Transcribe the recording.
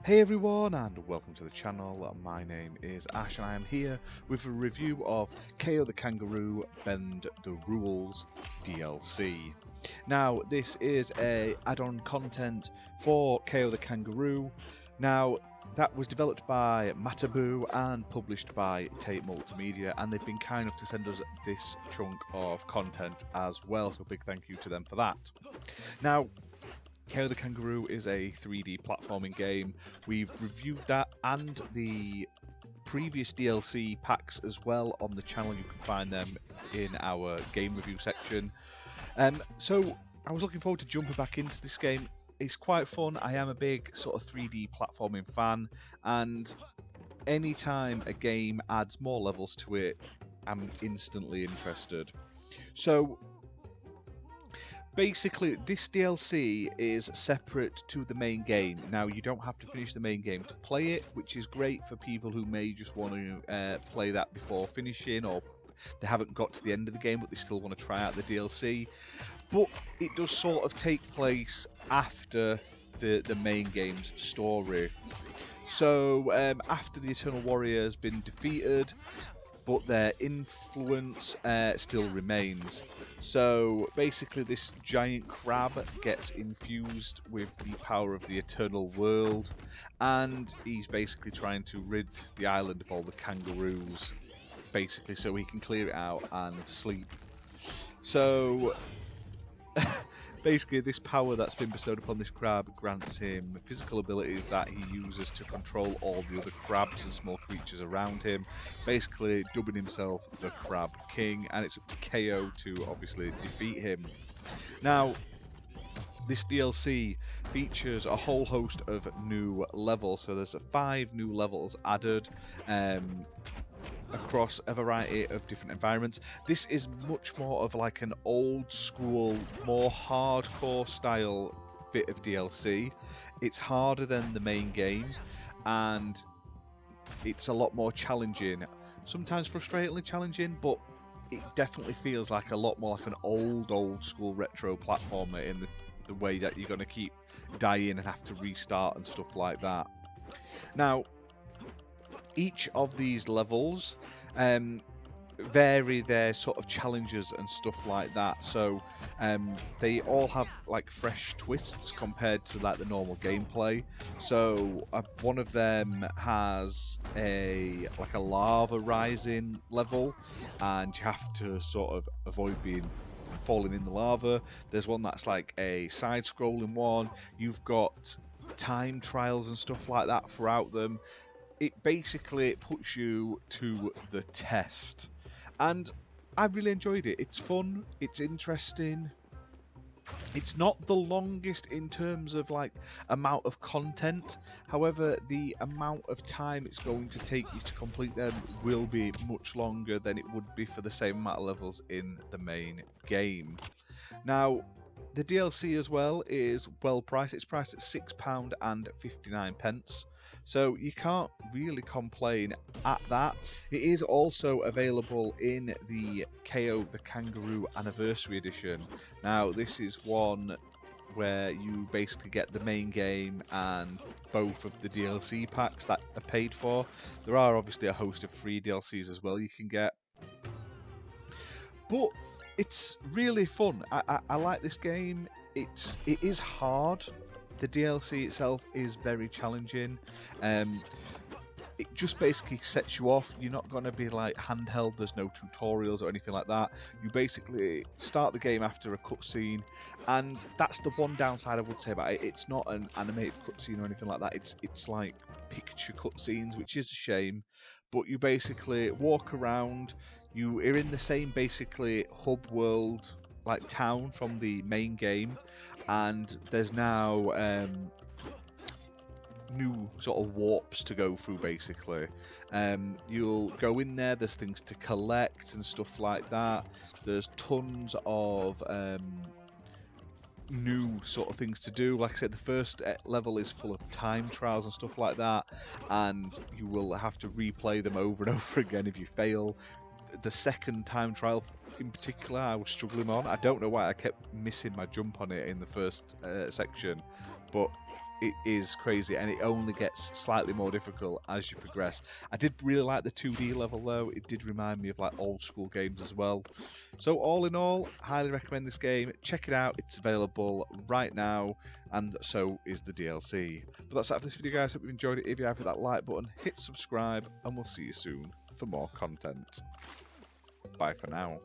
Hey everyone and welcome to the channel. My name is Ash and I am here with a review of KO the Kangaroo Bend the Rules DLC. Now this is a add-on content for KO the Kangaroo. Now that was developed by Matabu and published by Tate Multimedia, and they've been kind enough to send us this chunk of content as well, so a big thank you to them for that. Now KO the Kangaroo is a 3D platforming game. We've reviewed that and the previous DLC packs as well on the channel. You can find them in our game review section. So I was looking forward to jumping back into this game. It's quite fun. I am a big sort of 3D platforming fan, and anytime a game adds more levels to it, I'm instantly interested. So basically, this DLC is separate to the main game. Now, you don't have to finish the main game to play it, which is great for people who may just want to play that before finishing, or they haven't got to the end of the game but they still want to try out the DLC. But it does sort of take place after the main game's story. So, after the Eternal Warrior has been defeated, but their influence still remains. So basically this giant crab gets infused with the power of the Eternal World, and he's basically trying to rid the island of all the kangaroos, basically, so he can clear it out and sleep. So basically this power that's been bestowed upon this crab grants him physical abilities that he uses to control all the other crabs and small creatures around him, basically dubbing himself the Crab King, and it's up to KO to obviously defeat him. Now this DLC features a whole host of new levels, so there's 5 new levels added across a variety of different environments. This is much more of like an old school, more hardcore style bit of DLC. It's harder than the main game, and it's a lot more challenging. Sometimes frustratingly challenging, but it definitely feels like a lot more like an old school retro platformer in the way that you're going to keep dying and have to restart and stuff like that. Now, each of these levels vary their sort of challenges and stuff like that, so they all have like fresh twists compared to like the normal gameplay. So one of them has a lava rising level, and you have to sort of avoid falling in the lava. There's one that's like a side-scrolling one. You've got time trials and stuff like that throughout them. It basically puts you to the test, and I really enjoyed it. It's fun, it's interesting. It's not the longest in terms of like amount of content, however the amount of time it's going to take you to complete them will be much longer than it would be for the same amount of levels in the main game. Now the DLC as well is well priced. It's priced at £6.59, so you can't really complain at that. It is also available in the KO the Kangaroo Anniversary Edition. Now this is one where you basically get the main game and both of the DLC packs that are paid for. There are obviously a host of free DLCs as well you can get, but it's really fun. I like this game. It is hard. The DLC itself is very challenging. It just basically sets you off. You're not going to be like handheld. There's no tutorials or anything like that. You basically start the game after a cutscene, and that's the one downside I would say about it. It's not an animated cutscene or anything like that. It's like picture cutscenes, which is a shame. But you basically walk around. You are in the same basically hub world, like town from the main game, and there's now new sort of warps to go through basically. You'll go in there, there's things to collect and stuff like that. There's tons of new sort of things to do. Like I said, the first level is full of time trials and stuff like that, and you will have to replay them over and over again if you fail. The second time trial in particular I was struggling on. I don't know why I kept missing my jump on it in the first section, but it is crazy, and it only gets slightly more difficult as you progress. I did really like the 2D level though. It did remind me of like old school games as well. So all in all, highly recommend this game. Check it out. It's available right now, and so is the DLC. But that's it for this video, guys. Hope you've enjoyed it. If you have, hit that like button, hit subscribe, and we'll see you soon for more content. Bye for now.